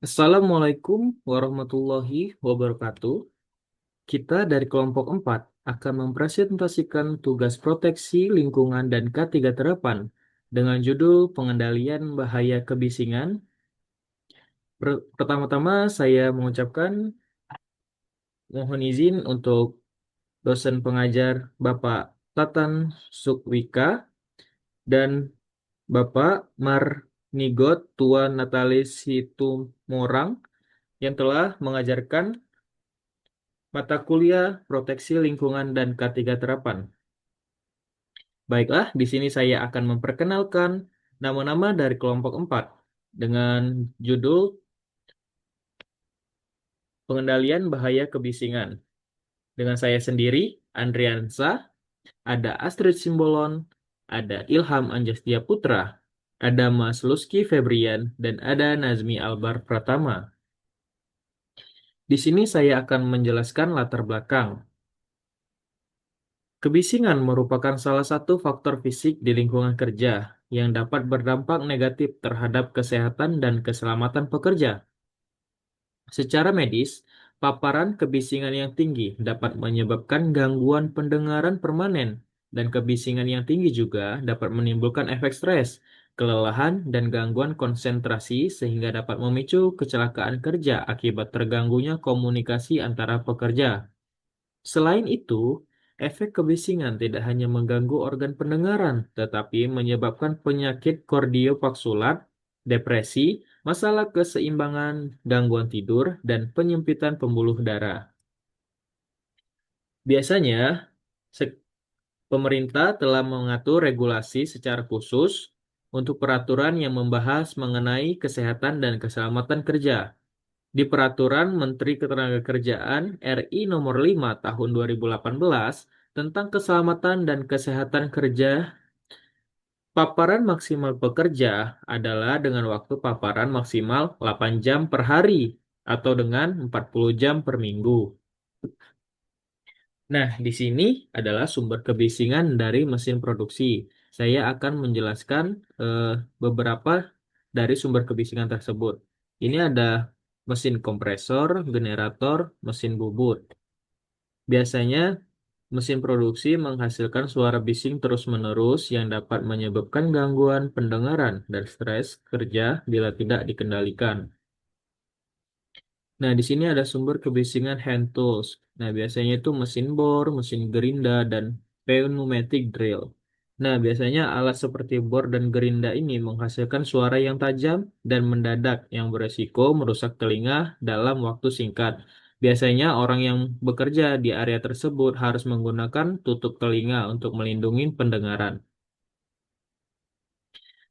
Assalamualaikum warahmatullahi wabarakatuh. Kita dari kelompok 4 akan mempresentasikan tugas proteksi lingkungan dan K3 terapan dengan judul Pengendalian Bahaya Kebisingan. Pertama-tama saya mengucapkan mohon izin untuk dosen pengajar Bapak Tatan Sukwika dan Bapak Marnigot Tuan Natalis Situmorang yang telah mengajarkan mata kuliah Proteksi Lingkungan dan K3 Terapan. Baiklah, di sini saya akan memperkenalkan nama-nama dari kelompok 4 dengan judul Pengendalian Bahaya Kebisingan. Dengan saya sendiri, Andriansa, ada Astrid Simbolon, ada Ilham Anjastia Putra, ada Mas Luski Febrian, dan ada Nazmi Albar Pratama. Di sini saya akan menjelaskan latar belakang. Kebisingan merupakan salah satu faktor fisik di lingkungan kerja yang dapat berdampak negatif terhadap kesehatan dan keselamatan pekerja. Secara medis, paparan kebisingan yang tinggi dapat menyebabkan gangguan pendengaran permanen, dan kebisingan yang tinggi juga dapat menimbulkan efek stres, kelelahan, dan gangguan konsentrasi sehingga dapat memicu kecelakaan kerja akibat terganggunya komunikasi antara pekerja. Selain itu, efek kebisingan tidak hanya mengganggu organ pendengaran, tetapi menyebabkan penyakit kardiovaskulaar, depresi, masalah keseimbangan, gangguan tidur, dan penyempitan pembuluh darah. Biasanya, se- pemerintah telah mengatur regulasi secara khusus untuk peraturan yang membahas mengenai kesehatan dan keselamatan kerja. Di Peraturan Menteri Ketenagakerjaan RI Nomor 5 Tahun 2018 tentang Keselamatan dan Kesehatan Kerja, paparan maksimal pekerja adalah dengan waktu paparan maksimal 8 jam per hari atau dengan 40 jam per minggu. Nah, di sini adalah sumber kebisingan dari mesin produksi. Saya akan menjelaskan eh, beberapa dari sumber kebisingan tersebut. Ini ada mesin kompresor, generator, mesin bubut. Biasanya, mesin produksi menghasilkan suara bising terus-menerus yang dapat menyebabkan gangguan pendengaran dan stres kerja bila tidak dikendalikan. Nah, di sini ada sumber kebisingan hand tools. Nah, biasanya itu mesin bor, mesin gerinda, dan pneumatic drill. Nah, biasanya alat seperti bor dan gerinda ini menghasilkan suara yang tajam dan mendadak yang beresiko merusak telinga dalam waktu singkat. Biasanya orang yang bekerja di area tersebut harus menggunakan tutup telinga untuk melindungi pendengaran.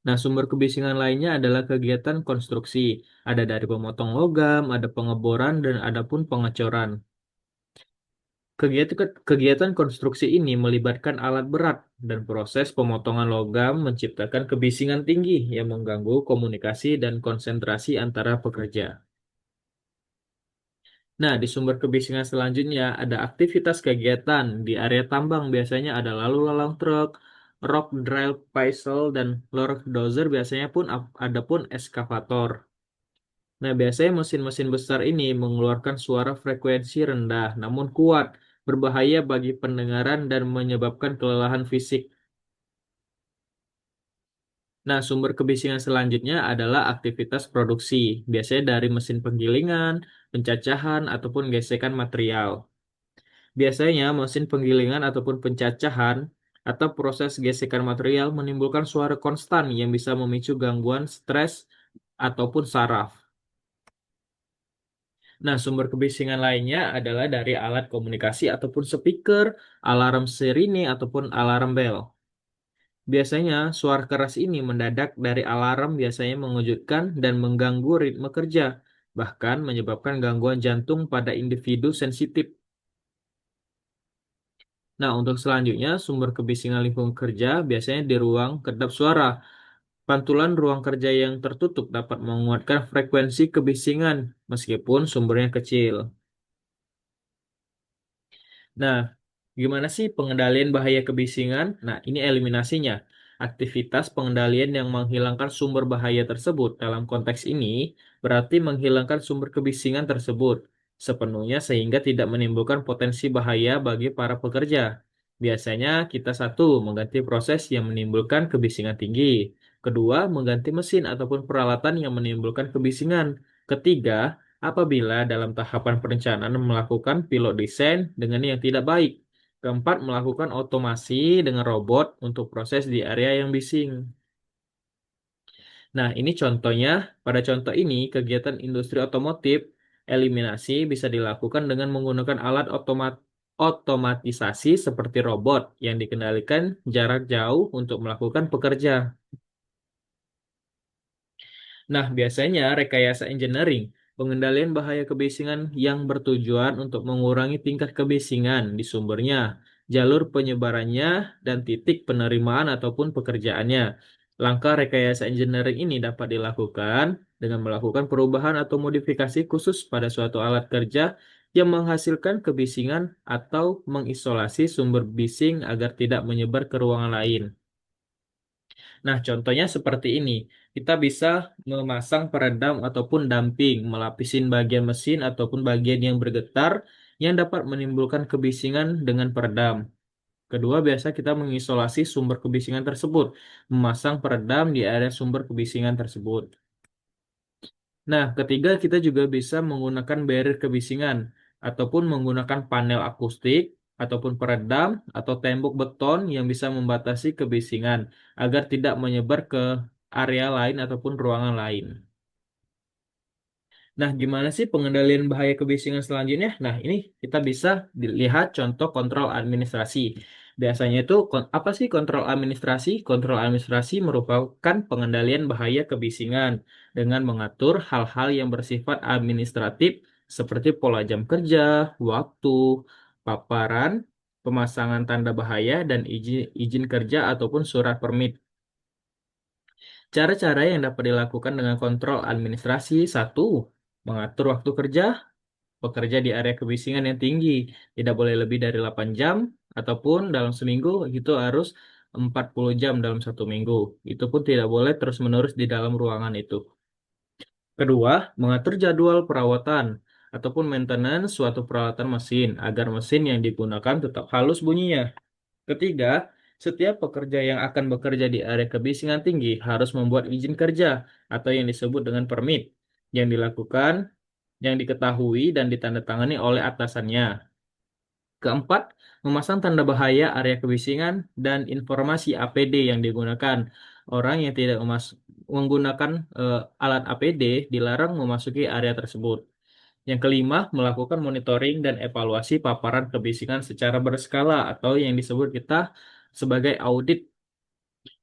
Nah, sumber kebisingan lainnya adalah kegiatan konstruksi. Ada dari pemotong logam, ada pengeboran, dan ada pun pengecoran. Kegiatan konstruksi ini melibatkan alat berat dan proses pemotongan logam menciptakan kebisingan tinggi yang mengganggu komunikasi dan konsentrasi antara pekerja. Nah, di sumber kebisingan selanjutnya ada aktivitas kegiatan. Di area tambang biasanya ada lalu lalang truk, rock drill pisau, dan lork dozer biasanya pun ada pun eskavator. Nah, biasanya mesin-mesin besar ini mengeluarkan suara frekuensi rendah namun kuat, berbahaya bagi pendengaran dan menyebabkan kelelahan fisik. Nah, sumber kebisingan selanjutnya adalah aktivitas produksi, biasanya dari mesin penggilingan, pencacahan, ataupun gesekan material. Biasanya mesin penggilingan ataupun pencacahan atau proses gesekan material menimbulkan suara konstan yang bisa memicu gangguan stres ataupun saraf. Nah, sumber kebisingan lainnya adalah dari alat komunikasi ataupun speaker, alarm sirine ataupun alarm bell. Biasanya, suara keras ini mendadak dari alarm biasanya mengejutkan dan mengganggu ritme kerja, bahkan menyebabkan gangguan jantung pada individu sensitif. Nah, untuk selanjutnya, sumber kebisingan lingkungan kerja biasanya di ruang kedap suara. Pantulan ruang kerja yang tertutup dapat menguatkan frekuensi kebisingan meskipun sumbernya kecil. Nah, gimana sih pengendalian bahaya kebisingan? Nah, ini eliminasinya. Aktivitas pengendalian yang menghilangkan sumber bahaya tersebut dalam konteks ini berarti menghilangkan sumber kebisingan tersebut sepenuhnya sehingga tidak menimbulkan potensi bahaya bagi para pekerja. Biasanya kita satu, mengganti proses yang menimbulkan kebisingan tinggi. Kedua, mengganti mesin ataupun peralatan yang menimbulkan kebisingan. Ketiga, apabila dalam tahapan perencanaan melakukan pilot desain dengan yang tidak baik. Keempat, melakukan otomasi dengan robot untuk proses di area yang bising. Nah, ini contohnya. Pada contoh ini, kegiatan industri otomotif, eliminasi bisa dilakukan dengan menggunakan alat otomatisasi seperti robot yang dikendalikan jarak jauh untuk melakukan pekerja. Nah, biasanya rekayasa engineering, pengendalian bahaya kebisingan yang bertujuan untuk mengurangi tingkat kebisingan di sumbernya, jalur penyebarannya, dan titik penerimaan ataupun pekerjaannya. Langkah rekayasa engineering ini dapat dilakukan dengan melakukan perubahan atau modifikasi khusus pada suatu alat kerja yang menghasilkan kebisingan atau mengisolasi sumber bising agar tidak menyebar ke ruangan lain. Nah, contohnya seperti ini. Kita bisa memasang peredam ataupun damping, melapisin bagian mesin ataupun bagian yang bergetar yang dapat menimbulkan kebisingan dengan peredam. Kedua, biasa kita mengisolasi sumber kebisingan tersebut, memasang peredam di area sumber kebisingan tersebut. Nah, ketiga, kita juga bisa menggunakan barrier kebisingan ataupun menggunakan panel akustik ataupun peredam atau tembok beton yang bisa membatasi kebisingan agar tidak menyebar ke area lain ataupun ruangan lain. Nah, gimana sih pengendalian bahaya kebisingan selanjutnya? Nah, ini kita bisa dilihat contoh kontrol administrasi. Biasanya itu apa sih kontrol administrasi? Kontrol administrasi merupakan pengendalian bahaya kebisingan dengan mengatur hal-hal yang bersifat administratif seperti pola jam kerja, waktu, paparan, pemasangan tanda bahaya, dan izin kerja ataupun surat permit. Cara-cara yang dapat dilakukan dengan kontrol administrasi, satu, mengatur waktu kerja, bekerja di area kebisingan yang tinggi, tidak boleh lebih dari 8 jam, ataupun dalam seminggu itu harus 40 jam dalam satu minggu. Itu pun tidak boleh terus-menerus di dalam ruangan itu. Kedua, mengatur jadwal perawatan ataupun maintenance suatu peralatan mesin agar mesin yang digunakan tetap halus bunyinya. Ketiga, setiap pekerja yang akan bekerja di area kebisingan tinggi harus membuat izin kerja atau yang disebut dengan permit yang dilakukan, yang diketahui dan ditandatangani oleh atasannya. Keempat, memasang tanda bahaya area kebisingan dan informasi APD yang digunakan. Orang yang tidak menggunakan alat APD dilarang memasuki area tersebut. Yang kelima, melakukan monitoring dan evaluasi paparan kebisingan secara berskala atau yang disebut kita sebagai audit.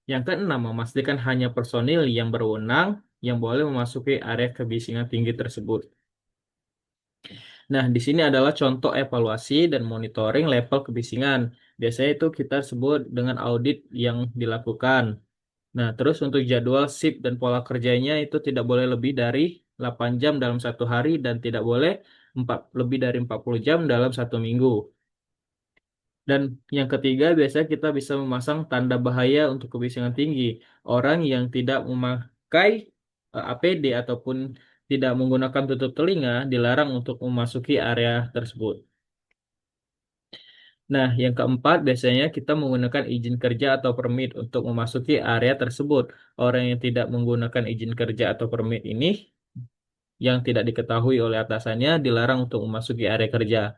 Yang keenam, memastikan hanya personil yang berwenang yang boleh memasuki area kebisingan tinggi tersebut. Nah, di sini adalah contoh evaluasi dan monitoring level kebisingan. Biasanya itu kita sebut dengan audit yang dilakukan. Nah, terus untuk jadwal shift dan pola kerjanya itu tidak boleh lebih dari 8 jam dalam satu hari dan tidak boleh lebih dari 40 jam dalam satu minggu. Dan yang ketiga, biasanya kita bisa memasang tanda bahaya untuk kebisingan tinggi. Orang yang tidak memakai APD ataupun tidak menggunakan tutup telinga dilarang untuk memasuki area tersebut. Nah, yang keempat, biasanya kita menggunakan izin kerja atau permit untuk memasuki area tersebut. Orang yang tidak menggunakan izin kerja atau permit ini yang tidak diketahui oleh atasannya dilarang untuk memasuki area kerja.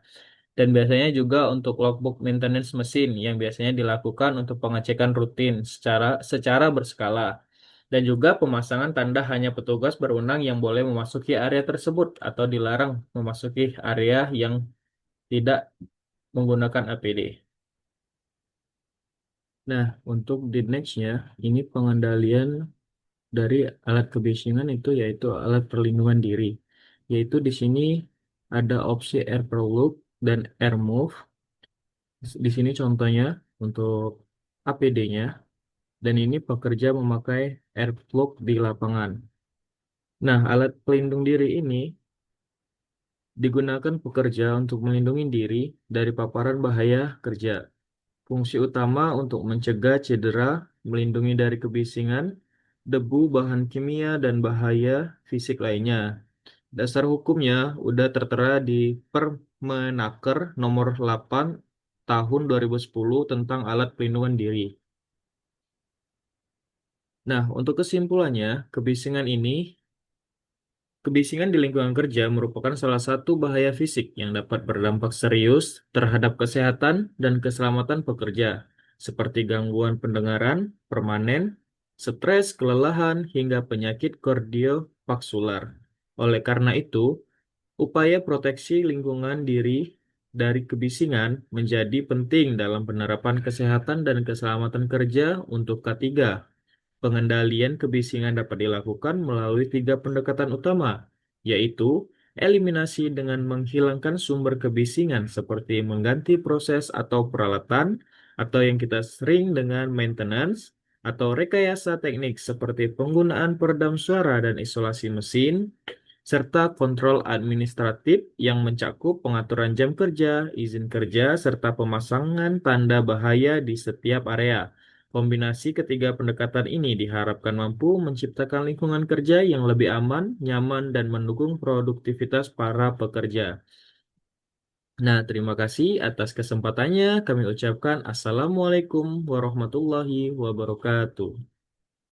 Dan biasanya juga untuk logbook maintenance mesin yang biasanya dilakukan untuk pengecekan rutin secara berskala. Dan juga pemasangan tanda hanya petugas berwenang yang boleh memasuki area tersebut atau dilarang memasuki area yang tidak menggunakan APD. Nah, untuk di next-nya, ini pengendalian dari alat kebisingan itu yaitu alat perlindungan diri. Yaitu di sini ada opsi air proloop dan air move. Di sini contohnya untuk APD-nya, dan ini pekerja memakai air plug di lapangan. Nah, alat pelindung diri ini digunakan pekerja untuk melindungi diri dari paparan bahaya kerja. Fungsi utama untuk mencegah cedera melindungi dari kebisingan, debu, bahan kimia, dan bahaya fisik lainnya. Dasar hukumnya udah tertera di Permenaker nomor 8 tahun 2010 tentang alat pelindungan diri. Nah, untuk kesimpulannya, kebisingan di lingkungan kerja merupakan salah satu bahaya fisik yang dapat berdampak serius terhadap kesehatan dan keselamatan pekerja, seperti gangguan pendengaran, permanen, stres, kelelahan, hingga penyakit kardiovaskular. Oleh karena itu, upaya proteksi lingkungan diri dari kebisingan menjadi penting dalam penerapan kesehatan dan keselamatan kerja untuk K3. Pengendalian kebisingan dapat dilakukan melalui tiga pendekatan utama, yaitu eliminasi dengan menghilangkan sumber kebisingan seperti mengganti proses atau peralatan, atau yang kita sering dengan maintenance, atau rekayasa teknik seperti penggunaan peredam suara dan isolasi mesin, serta kontrol administratif yang mencakup pengaturan jam kerja, izin kerja, serta pemasangan tanda bahaya di setiap area. Kombinasi ketiga pendekatan ini diharapkan mampu menciptakan lingkungan kerja yang lebih aman, nyaman, dan mendukung produktivitas para pekerja. Nah, terima kasih atas kesempatannya. Kami ucapkan Assalamualaikum warahmatullahi wabarakatuh.